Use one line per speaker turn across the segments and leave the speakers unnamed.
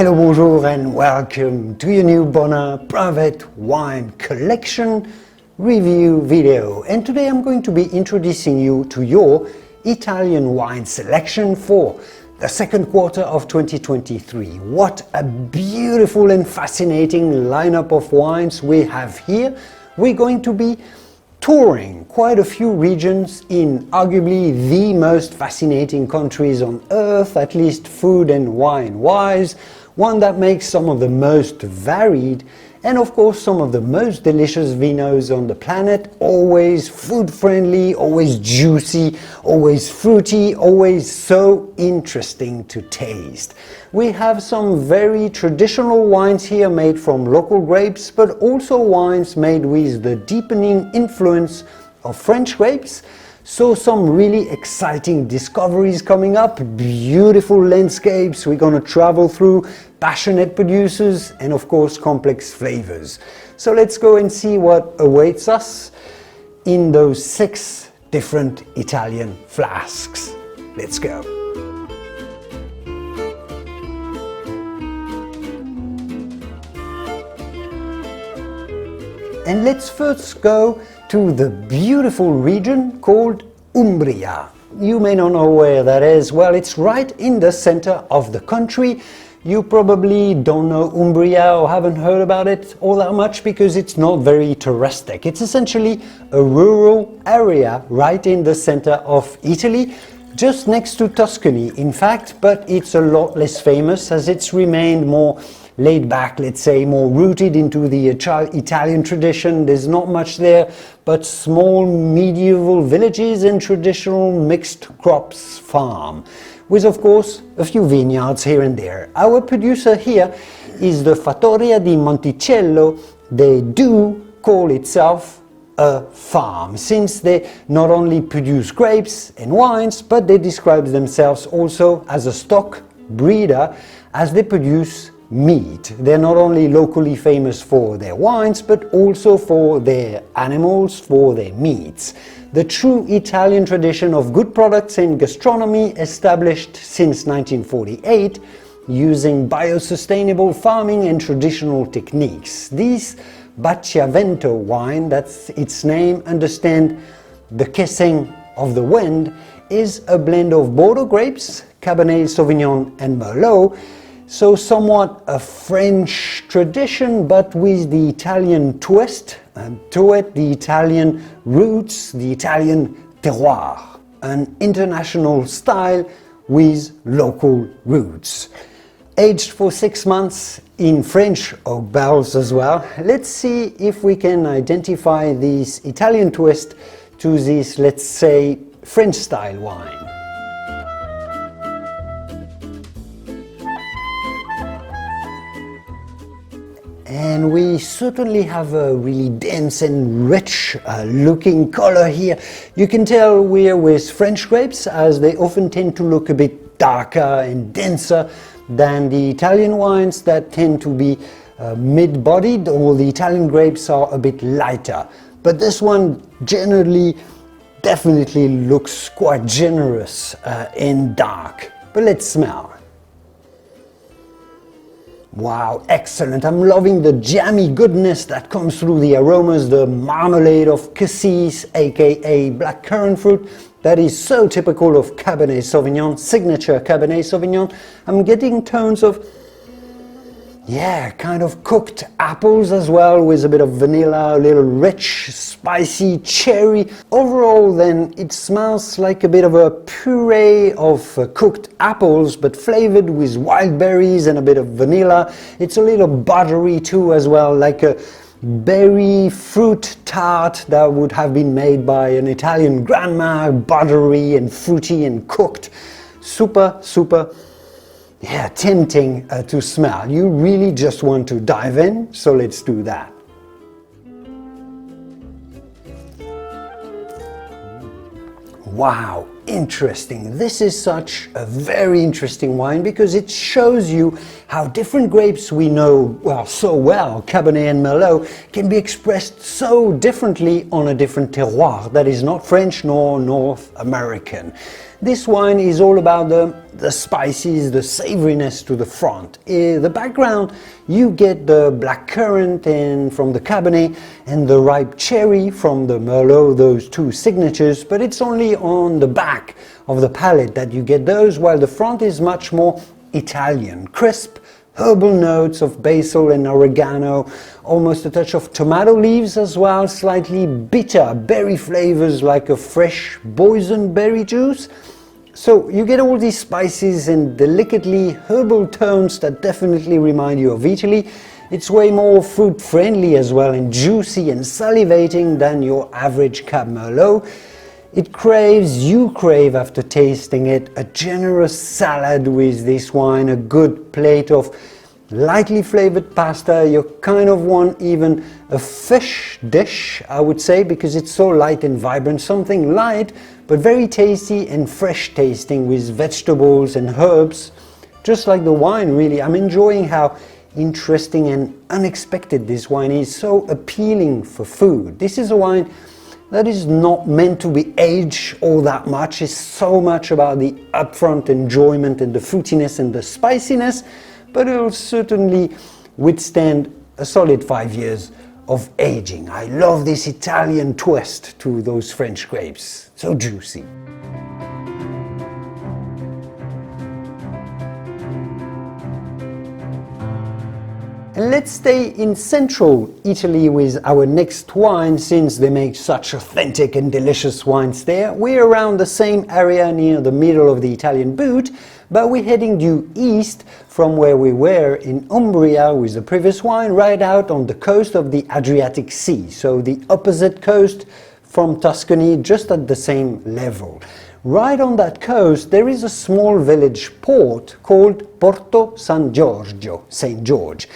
Hello, bonjour and welcome to your new Bona Private Wine Collection review video. And today I'm going to be introducing you to your Italian wine selection for the second quarter of 2023. What a beautiful and fascinating lineup of wines we have here. We're going to be touring quite a few regions in arguably the most fascinating countries on earth, at least food and wine wise, one that makes some of the most varied and of course some of the most delicious vinos on the planet, always food friendly, always juicy, always fruity, always so interesting to taste. We have some very traditional wines here made from local grapes, but also wines made with the deepening influence of French grapes. So some really exciting discoveries coming up, beautiful landscapes we're going to travel through, passionate producers, and of course complex flavors. So let's go and see what awaits us in those 6 different Italian flasks. Let's go. And let's first go to the beautiful region called Umbria. You may not know where that is. Well, it's right in the center of the country. You probably don't know Umbria or haven't heard about it all that much because it's not very touristic. It's essentially a rural area right in the center of Italy, just next to Tuscany, in fact, but it's a lot less famous as it's remained more laid back, let's say, more rooted into the Italian tradition. There's not much there, but small medieval villages and traditional mixed crops farm, with of course a few vineyards here and there. Our producer here is the Fattoria di Monticello. They do call itself a farm, since they not only produce grapes and wines, but they describe themselves also as a stock breeder, as they produce meat. They're not only locally famous for their wines, but also for their animals, for their meats. The true Italian tradition of good products in gastronomy, established since 1948, using biosustainable farming and traditional techniques. These Baciavento wine, that's its name, understand the kissing of the wind, is a blend of Bordeaux grapes, Cabernet Sauvignon and Merlot, so somewhat a French tradition, but with the Italian twist to it, the Italian roots, the Italian terroir, an international style with local roots. Aged for 6 months in French oak barrels as well. Let's see if we can identify this Italian twist to this, let's say, French style wine. And we certainly have a really dense and rich looking color here. You can tell we're with French grapes, as they often tend to look a bit darker and denser than the Italian wines that tend to be mid-bodied, or the Italian grapes are a bit lighter. But this one generally definitely looks quite generous and dark. But let's smell. Wow, excellent. I'm loving the jammy goodness that comes through the aromas, the marmalade of cassis, aka blackcurrant fruit, that is so typical of Cabernet Sauvignon, signature Cabernet Sauvignon. I'm getting tones of, kind of cooked apples as well, with a bit of vanilla, a little rich, spicy cherry. Overall then, it smells like a bit of a puree of cooked apples, but flavored with wild berries and a bit of vanilla. It's a little buttery too as well, like a berry fruit tart that would have been made by an Italian grandma, buttery and fruity and cooked. Super tempting to smell. You really just want to dive in, so let's do that. Wow, interesting. This is such a very interesting wine because it shows you how different grapes we know so well, Cabernet and Merlot, can be expressed so differently on a different terroir that is not French nor North American. This wine is all about the spices, the savoriness to the front. In the background, you get the blackcurrant and from the Cabernet and the ripe cherry from the Merlot, those two signatures, but it's only on the back of the palate that you get those, while the front is much more Italian, crisp, herbal notes of basil and oregano, almost a touch of tomato leaves as well, slightly bitter berry flavors like a fresh boysenberry juice. So you get all these spices and delicately herbal tones that definitely remind you of Italy. It's way more fruit friendly as well, and juicy and salivating than your average Cab Merlot. You crave after tasting it, a generous salad with this wine, a good plate of lightly flavored pasta. You kind of want even a fish dish, I would say, because it's so light and vibrant, something light but very tasty and fresh tasting with vegetables and herbs, just like the wine really. I'm enjoying how interesting and unexpected this wine is, so appealing for food. This is a wine that is not meant to be aged all that much. It's so much about the upfront enjoyment and the fruitiness and the spiciness, but it will certainly withstand a solid 5 years of aging. I love this Italian twist to those French grapes, so juicy. And let's stay in central Italy with our next wine, since they make such authentic and delicious wines there. We're around the same area near the middle of the Italian boot, but we're heading due east from where we were in Umbria with the previous wine, right out on the coast of the Adriatic Sea, so the opposite coast from Tuscany, just at the same level. Right on that coast there is a small village port called Porto San Giorgio, St. George.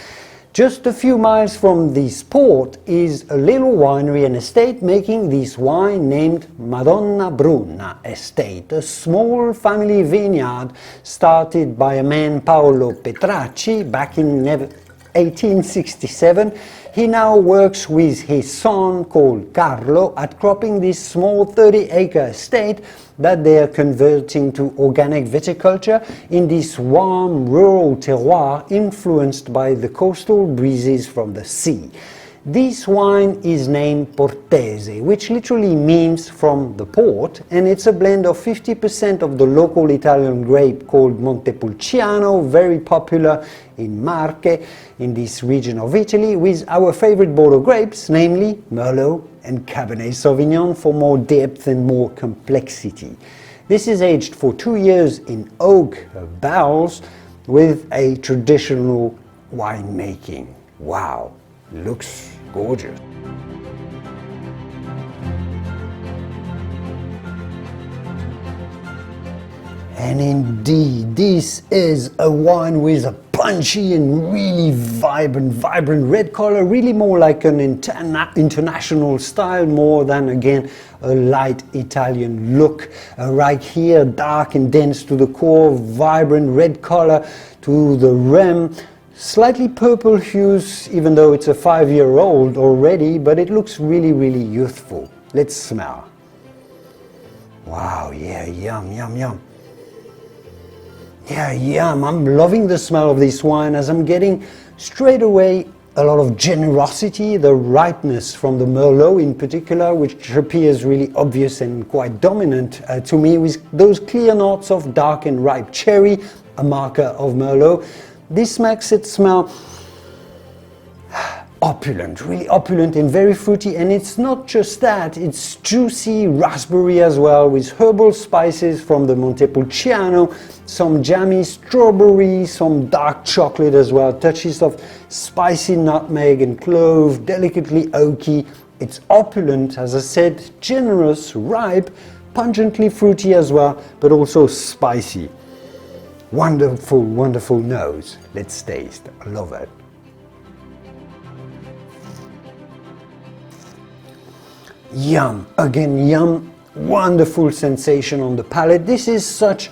Just a few miles from this port is a little winery and estate making this wine named Madonnabruna Estate, a small family vineyard started by a man, Paolo Petracci, back in 1867. He now works with his son called Carlo at cropping this small 30-acre estate that they are converting to organic viticulture in this warm rural terroir influenced by the coastal breezes from the sea. This wine is named Portese, which literally means from the port, and it's a blend of 50% of the local Italian grape called Montepulciano, very popular in Marche, in this region of Italy, with our favorite Bordeaux grapes, namely Merlot and Cabernet Sauvignon, for more depth and more complexity. This is aged for 2 years in oak barrels with a traditional winemaking. Wow, looks gorgeous. And indeed, this is a wine with a punchy and really vibrant red color, really more like an international style more than, again, a light Italian look. Right here, dark and dense to the core, vibrant red color to the rim. Slightly purple hues, even though it's a 5-year-old already, but it looks really, really youthful. Let's smell. Wow, yeah, yum, yum, yum. Yeah, yum. I'm loving the smell of this wine, as I'm getting straight away a lot of generosity, the ripeness from the Merlot in particular, which appears really obvious and quite dominant to me, with those clear notes of dark and ripe cherry, a marker of Merlot. This makes it smell opulent, really opulent and very fruity, and it's not just that, it's juicy raspberry as well, with herbal spices from the Montepulciano, some jammy strawberry, some dark chocolate as well, touches of spicy nutmeg and clove, delicately oaky. It's opulent, as I said, generous, ripe, pungently fruity as well, but also spicy. Wonderful, wonderful nose. Let's taste. I love it. Yum. Again, yum. Wonderful sensation on the palate. This is such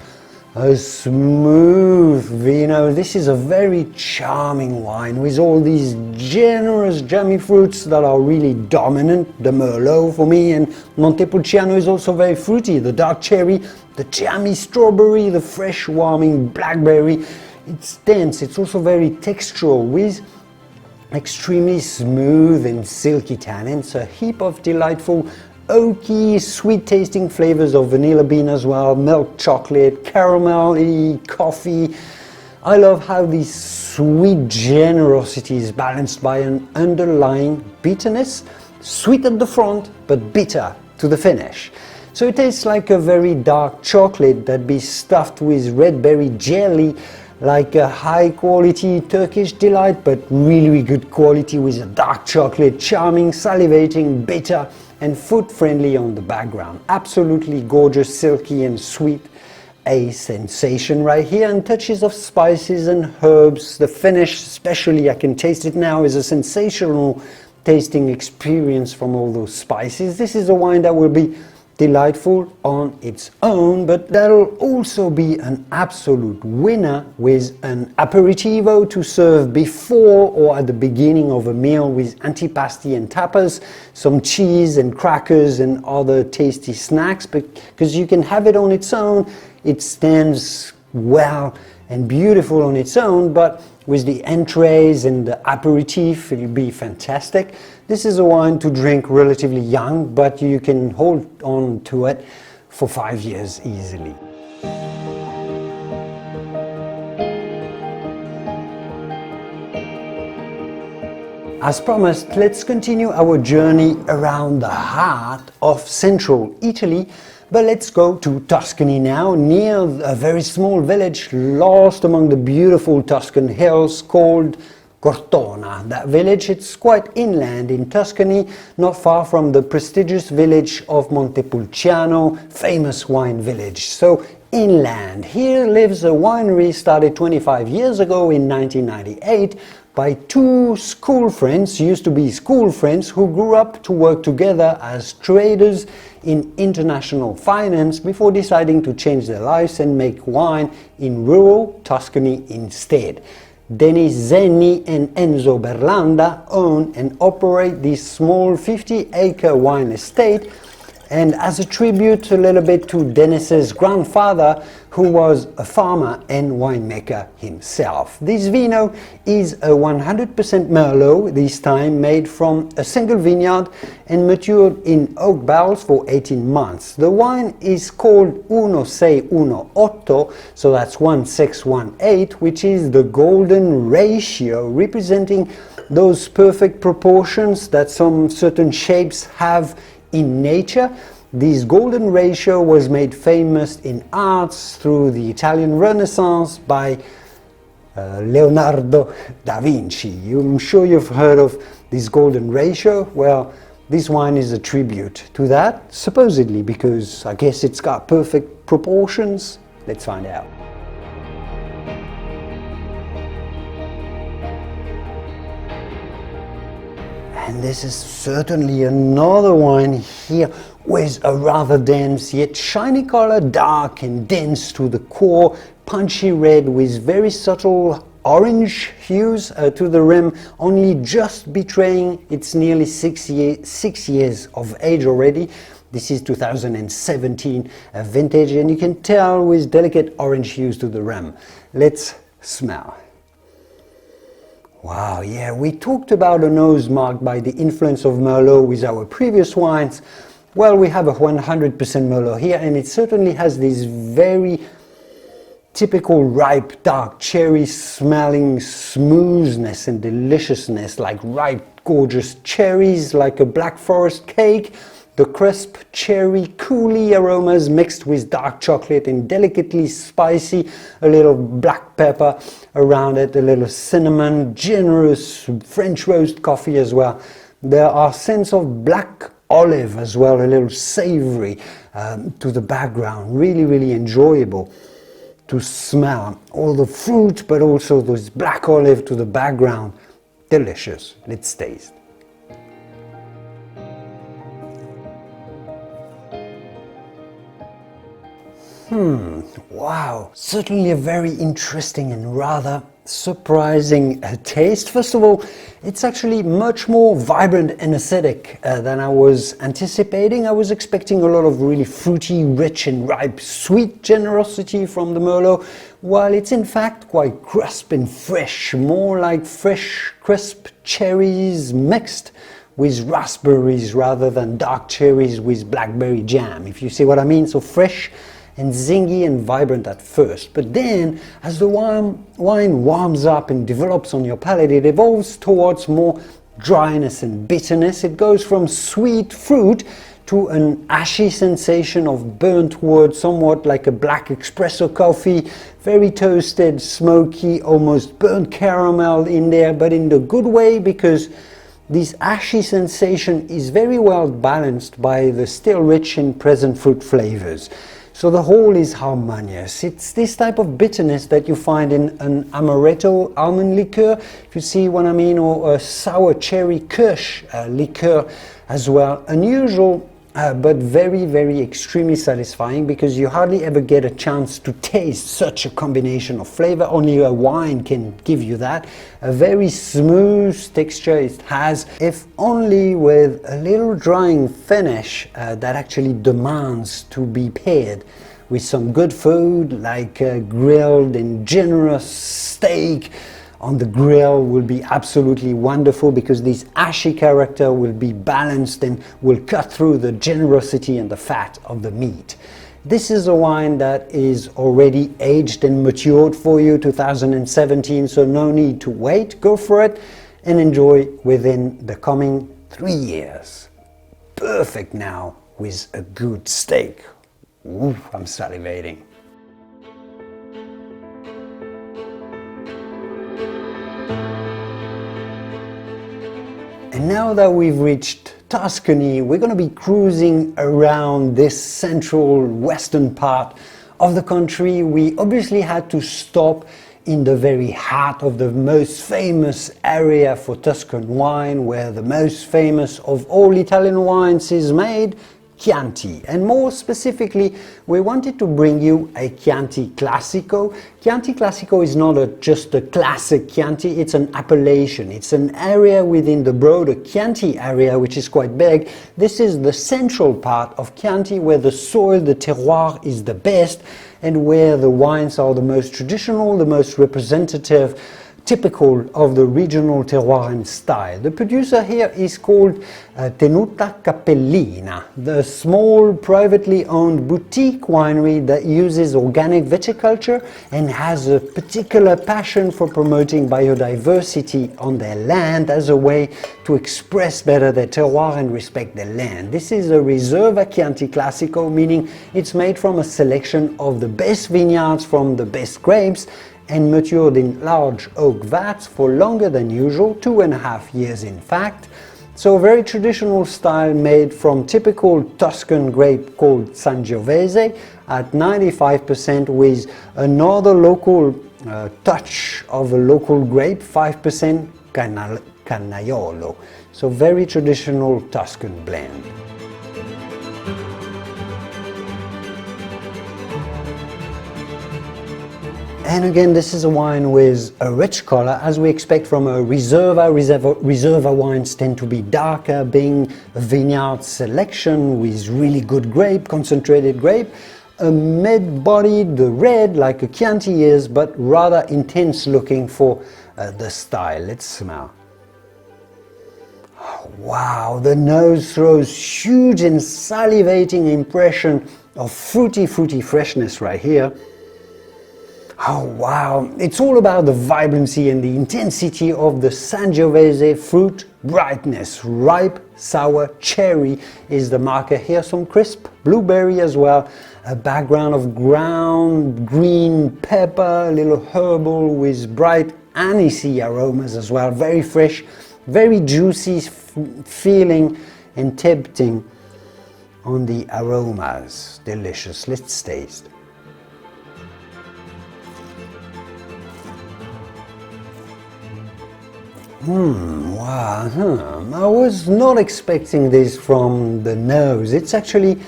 A smooth vino. This is a very charming wine with all these generous jammy fruits that are really dominant. The Merlot for me, and Montepulciano is also very fruity. The dark cherry, the jammy strawberry, the fresh warming blackberry. It's dense, it's also very textural with extremely smooth and silky tannins, a heap of delightful oaky, sweet-tasting flavors of vanilla bean as well, milk chocolate, caramel, coffee. I love how this sweet generosity is balanced by an underlying bitterness, sweet at the front, but bitter to the finish. So it tastes like a very dark chocolate that be stuffed with red berry jelly, like a high-quality Turkish delight, but really good quality with a dark chocolate, charming, salivating, bitter, and food-friendly on the background. Absolutely gorgeous, silky and sweet. A sensation right here, and touches of spices and herbs. The finish, especially, I can taste it now, is a sensational tasting experience from all those spices. This is a wine that will be delightful on its own, but that'll also be an absolute winner with an aperitivo to serve before or at the beginning of a meal with antipasti and tapas, some cheese and crackers and other tasty snacks, because you can have it on its own. It stands well and beautiful on its own, but with the entrees and the aperitif, it'll be fantastic. This is a wine to drink relatively young, but you can hold on to it for 5 years easily. As promised, let's continue our journey around the heart of central Italy, but let's go to Tuscany now, near a very small village lost among the beautiful Tuscan hills called Cortona. That village, it's quite inland in Tuscany, not far from the prestigious village of Montepulciano, famous wine village. So inland, here lives a winery started 25 years ago in 1998 by two school friends, used to be school friends, who grew up to work together as traders in international finance before deciding to change their lives and make wine in rural Tuscany instead. Denis Zenni and Enzo Berlanda own and operate this small 50-acre wine estate, and as a tribute a little bit to Denis's grandfather, who was a farmer and winemaker himself. This vino is a 100% Merlot, this time made from a single vineyard and matured in oak barrels for 18 months. The wine is called 1618, so that's 1618, which is the golden ratio, representing those perfect proportions that some certain shapes have in nature. This golden ratio was made famous in arts through the Italian Renaissance by Leonardo da Vinci. I'm sure you've heard of this golden ratio. Well, this wine is a tribute to that, supposedly, because I guess it's got perfect proportions. Let's find out. And this is certainly another wine here with a rather dense yet shiny color, dark and dense to the core, punchy red with very subtle orange hues to the rim, only just betraying its nearly 6 years of age already. This is 2017 vintage, and you can tell with delicate orange hues to the rim. Let's smell. Wow, yeah, we talked about a nose marked by the influence of Merlot with our previous wines. Well, we have a 100% Merlot here, and it certainly has this very typical ripe dark cherry smelling smoothness and deliciousness, like ripe gorgeous cherries, like a black forest cake. The crisp cherry coulis aromas mixed with dark chocolate and delicately spicy, a little black pepper around it, a little cinnamon, generous French roast coffee as well. There are scents of black olive as well, a little savory to the background. Really enjoyable to smell. All the fruit, but also this black olive to the background. Delicious. Let's taste. Wow, certainly a very interesting and rather surprising taste. First of all, it's actually much more vibrant and acidic than I was anticipating. I was expecting a lot of really fruity, rich and ripe, sweet generosity from the Merlot, while it's in fact quite crisp and fresh, more like fresh, crisp cherries mixed with raspberries rather than dark cherries with blackberry jam, if you see what I mean. So fresh and zingy and vibrant at first, but then as the wine warms up and develops on your palate, it evolves towards more dryness and bitterness. It goes from sweet fruit to an ashy sensation of burnt wood, somewhat like a black espresso coffee, very toasted, smoky, almost burnt caramel in there, but in the good way, because this ashy sensation is very well balanced by the still rich and present fruit flavors. So the whole is harmonious. It's this type of bitterness that you find in an amaretto almond liqueur, if you see what I mean, or a sour cherry kirsch liqueur as well. Unusual, but very, very extremely satisfying, because you hardly ever get a chance to taste such a combination of flavor. Only a wine can give you that. A very smooth texture it has, if only with a little drying finish that actually demands to be paired with some good food, like grilled and generous steak on the grill will be absolutely wonderful, because this ashy character will be balanced and will cut through the generosity and the fat of the meat. This is a wine that is already aged and matured for you, 2017, so no need to wait. Go for it and enjoy within the coming 3 years. Perfect now with a good steak. Ooh, I'm salivating. And now that we've reached Tuscany, we're going to be cruising around this central western part of the country. We obviously had to stop in the very heart of the most famous area for Tuscan wine, where the most famous of all Italian wines is made, Chianti. And more specifically, we wanted to bring you a Chianti Classico. Chianti Classico is not just a classic Chianti, it's an appellation. It's an area within the broader Chianti area, which is quite big. This is the central part of Chianti, where the soil, the terroir is the best, and where the wines are the most traditional, the most representative, typical of the regional terroir and style. The producer here is called Tenuta Capellina, the small privately owned boutique winery that uses organic viticulture and has a particular passion for promoting biodiversity on their land as a way to express better their terroir and respect their land. This is a Riserva Chianti Classico, meaning it's made from a selection of the best vineyards from the best grapes, and matured in large oak vats for longer than usual, 2.5 years in fact. So a very traditional style made from typical Tuscan grape called Sangiovese at 95%, with another local touch of a local grape, 5% Canaiolo. So very traditional Tuscan blend. And again, this is a wine with a rich color, as we expect from a Riserva. Riserva wines tend to be darker, being a vineyard selection with really good grape, concentrated grape. A mid-bodied red, like a Chianti is, but rather intense looking for the style. Let's smell. Wow, the nose throws huge and salivating impression of fruity freshness right here. Oh wow, it's all about the vibrancy and the intensity of the Sangiovese fruit brightness. Ripe, sour cherry is the marker here, some crisp blueberry as well, a background of ground green pepper, a little herbal with bright anisey aromas as well, very fresh, very juicy feeling and tempting on the aromas. Delicious, let's taste. Wow, I was not expecting this from the nose. It's actually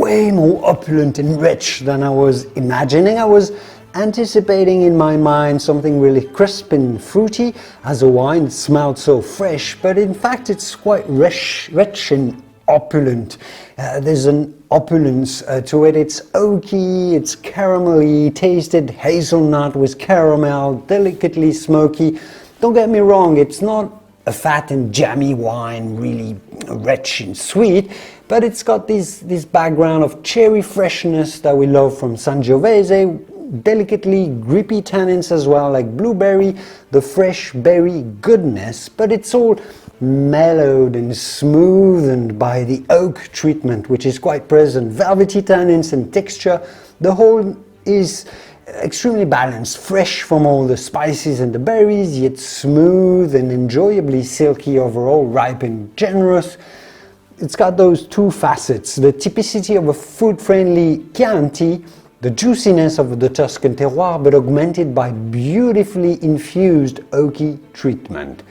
way more opulent and rich than I was imagining. I was anticipating in my mind something really crisp and fruity, as a wine smelled so fresh, but in fact it's quite rich and opulent. There's an opulence to it. It's oaky, it's caramelly, tasted hazelnut with caramel, delicately smoky. Don't get me wrong, it's not a fat and jammy wine, really rich and sweet, but it's got this background of cherry freshness that we love from Sangiovese, delicately grippy tannins as well, like blueberry, the fresh berry goodness, but it's all mellowed and smoothened by the oak treatment, which is quite present, velvety tannins and texture. The whole is extremely balanced, fresh from all the spices and the berries, yet smooth and enjoyably silky overall, ripe and generous. It's got those two facets, the typicity of a food-friendly Chianti, the juiciness of the Tuscan terroir, but augmented by beautifully infused oaky treatment.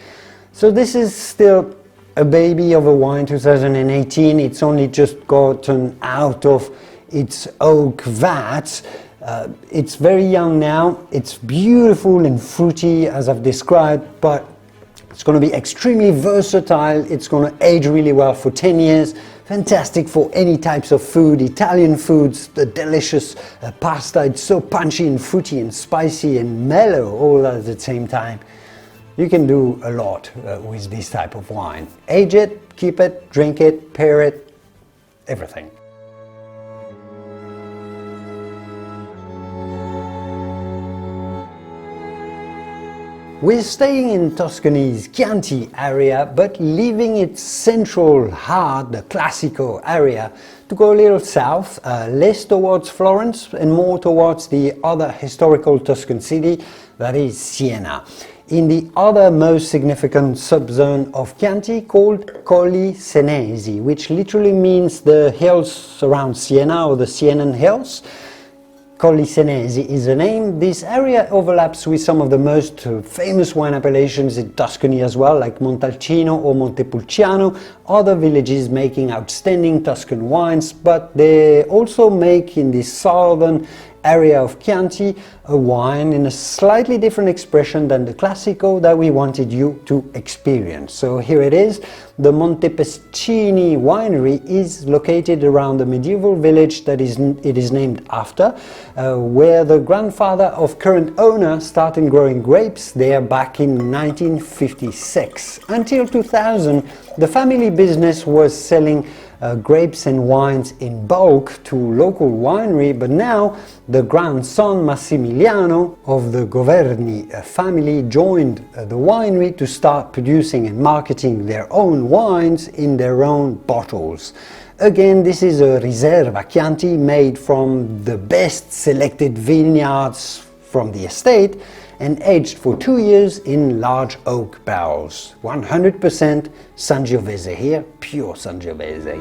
So this is still a baby of a wine, 2018. It's only just gotten out of its oak vat. It's very young now. It's beautiful and fruity, as I've described, but it's going to be extremely versatile. It's going to age really well for 10 years. Fantastic for any types of food, Italian foods, the delicious pasta. It's so punchy and fruity and spicy and mellow all at the same time. You can do a lot with this type of wine. Age it, keep it, drink it, pair it, everything. We're staying in Tuscany's Chianti area, but leaving its central heart, the Classico area, to go a little south, less towards Florence and more towards the other historical Tuscan city, that is Siena, in the other most significant subzone of Chianti called Colli Senesi, which literally means the hills around Siena or the Sienan hills. Colli Senesi is the name. This area overlaps with some of the most famous wine appellations in Tuscany as well, like Montalcino or Montepulciano, other villages making outstanding Tuscan wines, but they also make in this southern area of Chianti a wine in a slightly different expression than the Classico that we wanted you to experience. So here it is. The Montepescini winery is located around the medieval village that it is named after, where the grandfather of current owner started growing grapes there back in 1956. Until 2000, the family business was selling grapes and wines in bulk to local winery, but now the grandson Massimiliano of the Governi family joined the winery to start producing and marketing their own wines in their own bottles. Again, this is a Riserva Chianti made from the best selected vineyards from the estate and aged for 2 years in large oak barrels. 100% Sangiovese here, pure Sangiovese.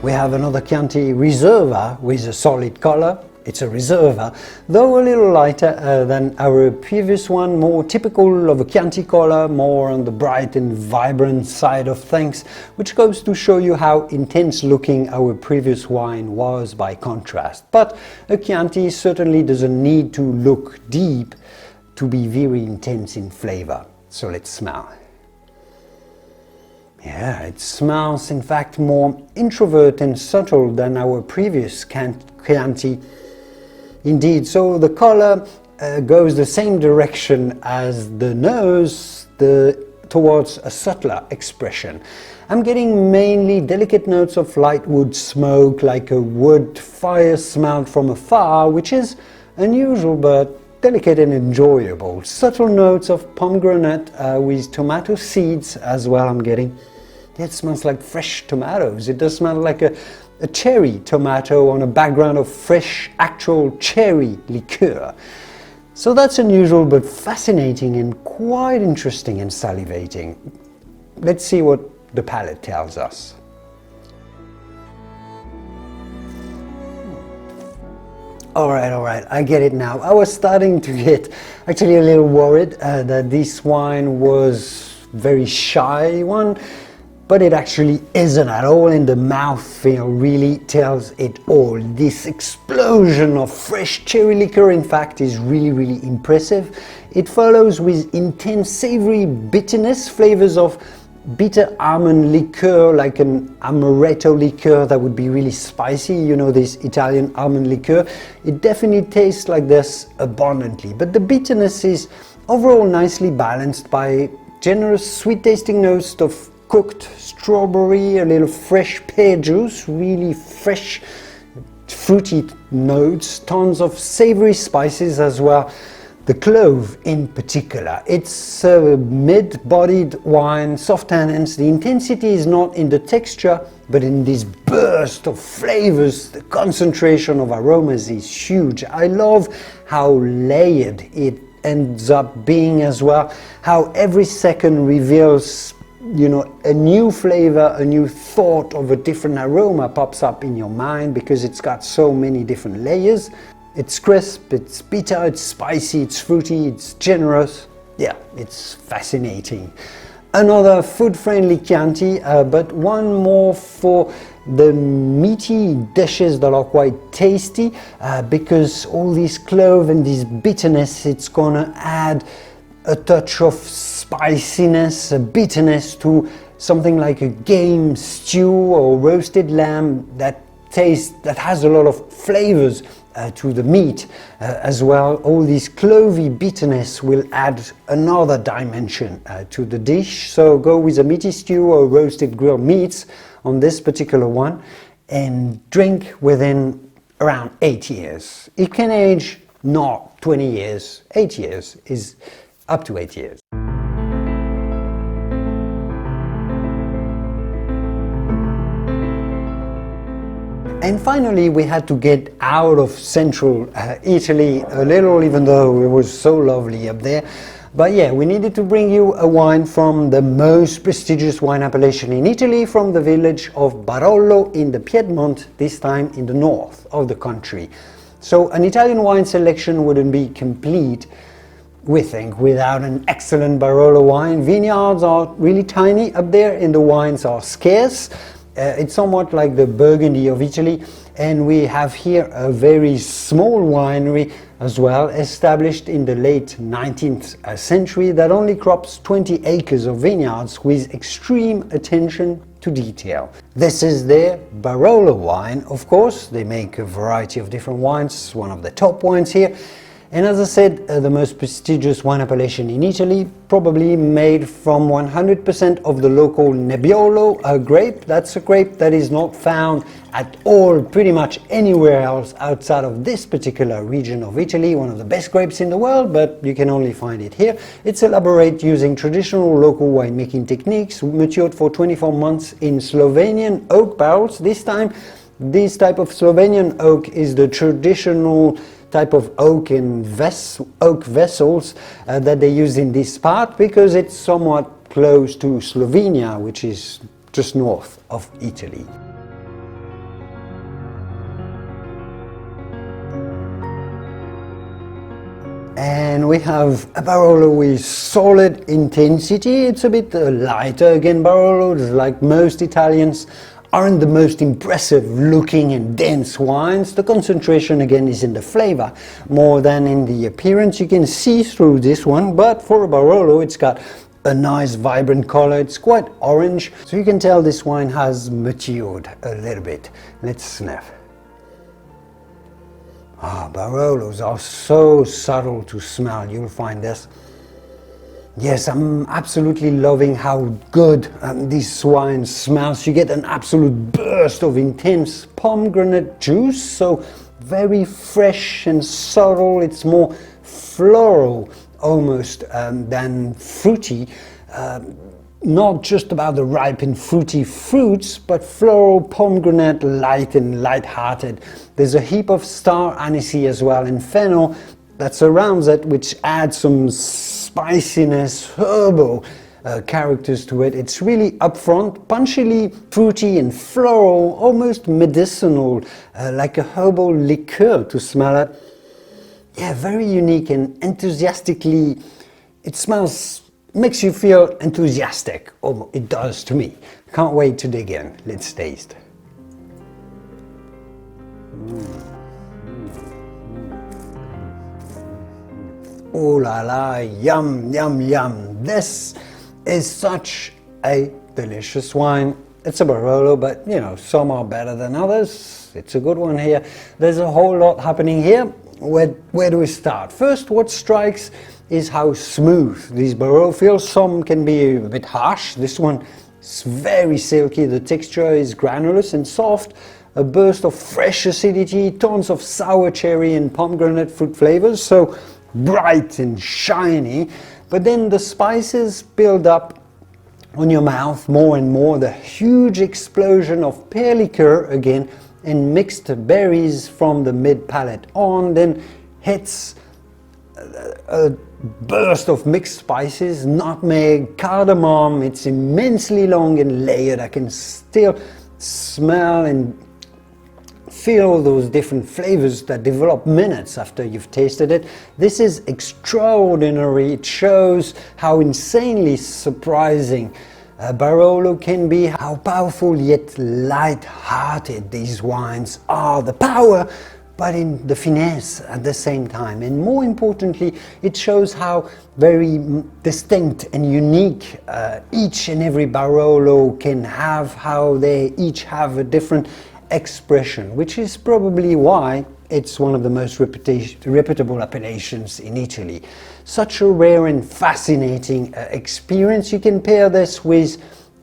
We have another Chianti Riserva with a solid color. It's a Riserva, though a little lighter than our previous one, more typical of a Chianti color, more on the bright and vibrant side of things, which goes to show you how intense looking our previous wine was by contrast. But a Chianti certainly doesn't need to look deep to be very intense in flavor. So let's smell. Yeah, it smells in fact more introvert and subtle than our previous Chianti. Indeed, so the color goes the same direction as the nose, towards a subtler expression. I'm getting mainly delicate notes of light wood smoke, like a wood fire smelled from afar, which is unusual but delicate and enjoyable. Subtle notes of pomegranate with tomato seeds as well I'm getting. It smells like fresh tomatoes. It does smell like a cherry tomato on a background of fresh, actual cherry liqueur. So that's unusual but fascinating and quite interesting and salivating. Let's see what the palate tells us. All right, I get it now. I was starting to get actually a little worried that this wine was very shy one, but it actually isn't at all, and the mouthfeel really tells it all. This explosion of fresh cherry liqueur, in fact, is really impressive. It follows with intense savory bitterness, flavors of bitter almond liqueur, like an amaretto liqueur that would be really spicy, you know, this Italian almond liqueur. It definitely tastes like this abundantly, but the bitterness is overall nicely balanced by generous sweet tasting notes of cooked strawberry, a little fresh pear juice, really fresh fruity notes, tons of savory spices as well. The clove in particular, it's a mid-bodied wine, soft tannins. The intensity is not in the texture, but in this burst of flavors. The concentration of aromas is huge. I love how layered it ends up being as well, how every second reveals, you know, a new flavor, a new thought of a different aroma pops up in your mind because it's got so many different layers. It's crisp, it's bitter, it's spicy, it's fruity, it's generous. Yeah, it's fascinating. Another food-friendly Chianti, but one more for the meaty dishes that are quite tasty, because all this clove and this bitterness, it's gonna add a touch of spiciness, a bitterness to something like a game stew or roasted lamb that has a lot of flavors to the meat as well. All this clovey bitterness will add another dimension to the dish. So go with a meaty stew or roasted grilled meats on this particular one and drink within around 8 years. It can age not 20 years, 8 years is up to 8 years. And finally, we had to get out of central Italy a little, even though it was so lovely up there. But yeah, we needed to bring you a wine from the most prestigious wine appellation in Italy, from the village of Barolo in the Piedmont, this time in the north of the country. So an Italian wine selection wouldn't be complete, we think, without an excellent Barolo wine. Vineyards are really tiny up there and the wines are scarce. It's somewhat like the Burgundy of Italy, and we have here a very small winery as well, established in the late 19th century, that only crops 20 acres of vineyards with extreme attention to detail. This is their Barolo wine, of course. They make a variety of different wines, one of the top wines here. And as I said, the most prestigious wine appellation in Italy, probably made from 100% of the local Nebbiolo grape. That's a grape that is not found at all pretty much anywhere else outside of this particular region of Italy. One of the best grapes in the world, but you can only find it here. It's elaborated using traditional local winemaking techniques, matured for 24 months in Slovenian oak barrels. This time, this type of Slovenian oak is the traditional type of oak in oak vessels that they use in this part, because it's somewhat close to Slovenia, which is just north of Italy. And we have a Barolo with solid intensity. It's a bit lighter. Again, Barolos, like most Italians, aren't the most impressive looking and dense wines. The concentration again is in the flavor more than in the appearance. You can see through this one, but for a Barolo it's got a nice vibrant color. It's quite orange, so you can tell this wine has matured a little bit. Let's sniff. Barolos are so subtle to smell. You'll find this. Yes, I'm absolutely loving how good this wine smells. You get an absolute burst of intense pomegranate juice, so very fresh and subtle. It's more floral almost than fruity. Not just about the ripe and fruity fruits, but floral, pomegranate, light and light-hearted. There's a heap of star anise as well, and fennel that surrounds it, which adds some spiciness, herbal characters to it. It's really upfront, punchily fruity and floral, almost medicinal, like a herbal liqueur to smell it. Yeah, very unique and enthusiastically. It smells makes you feel enthusiastic. Oh, it does to me. Can't wait to dig in. Let's taste. Oh la la, yum, yum, yum. This is such a delicious wine. It's a Barolo, but you know, some are better than others. It's a good one here. There's a whole lot happening here. Where do we start? First, what strikes is how smooth these Barolo feel. Some can be a bit harsh. This one is very silky. The texture is granulous and soft. A burst of fresh acidity, tons of sour cherry and pomegranate fruit flavors. So bright and shiny, but then the spices build up on your mouth more and more. The huge explosion of pear liqueur again and mixed berries from the mid palate on, then hits a burst of mixed spices, nutmeg, cardamom. It's immensely long and layered. I can still smell and feel all those different flavors that develop minutes after you've tasted it. This is extraordinary. It shows how insanely surprising Barolo can be, how powerful yet light-hearted these wines are. The power, but in the finesse at the same time. And more importantly, it shows how very distinct and unique each and every Barolo can have, how they each have a different expression, which is probably why it's one of the most reputable appellations in Italy. Such a rare and fascinating experience. You can pair this with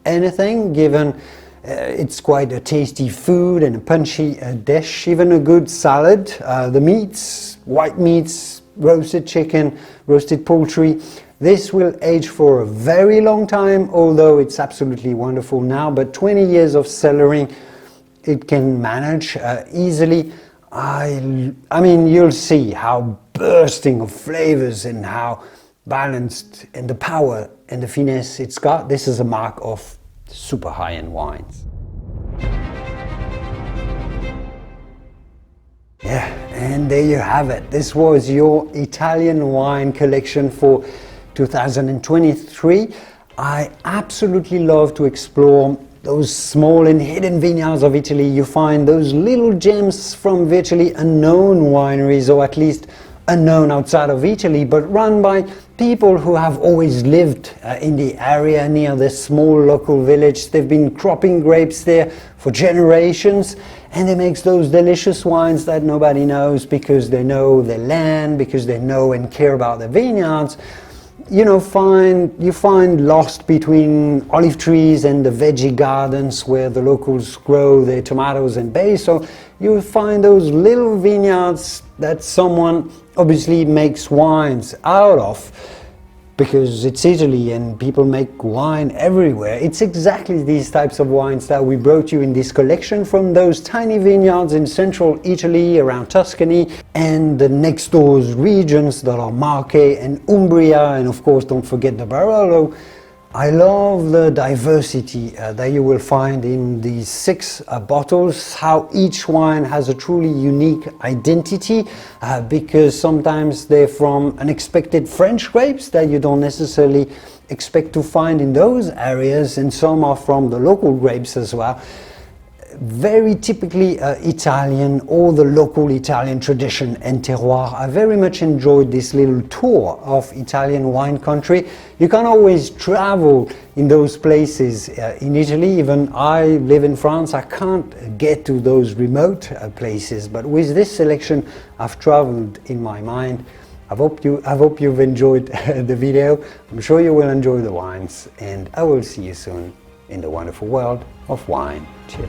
anything, given it's quite a tasty food and a punchy dish, even a good salad. The meats, white meats, roasted chicken, roasted poultry. This will age for a very long time, although it's absolutely wonderful now, but 20 years of cellaring it can manage easily. I mean, you'll see how bursting of flavors and how balanced and the power and the finesse it's got. This is a mark of super high-end wines. Yeah, and there you have it. This was your Italian wine collection for 2023. I absolutely love to explore those small and hidden vineyards of Italy. You find those little gems from virtually unknown wineries, or at least unknown outside of Italy, but run by people who have always lived in the area near this small local village. They've been cropping grapes there for generations, and they make those delicious wines that nobody knows because they know their land, because they know and care about the vineyards. You know, you find lost between olive trees and the veggie gardens where the locals grow their tomatoes and basil. You find those little vineyards that someone obviously makes wines out of, because it's Italy and people make wine everywhere. It's exactly these types of wines that we brought you in this collection from those tiny vineyards in central Italy around Tuscany and the next door regions that are Marche and Umbria, and of course don't forget the Barolo. I love the diversity that you will find in these 6 bottles, how each wine has a truly unique identity, because sometimes they're from unexpected French grapes that you don't necessarily expect to find in those areas, and some are from the local grapes as well. Very typically Italian, or the local Italian tradition and terroir. I very much enjoyed this little tour of Italian wine country. You can't always travel in those places in Italy. Even I live in France, I can't get to those remote places, but with this selection I've traveled in my mind. I hope you've enjoyed the video. I'm sure you will enjoy the wines, and I will see you soon in the wonderful world of wine. Cheers.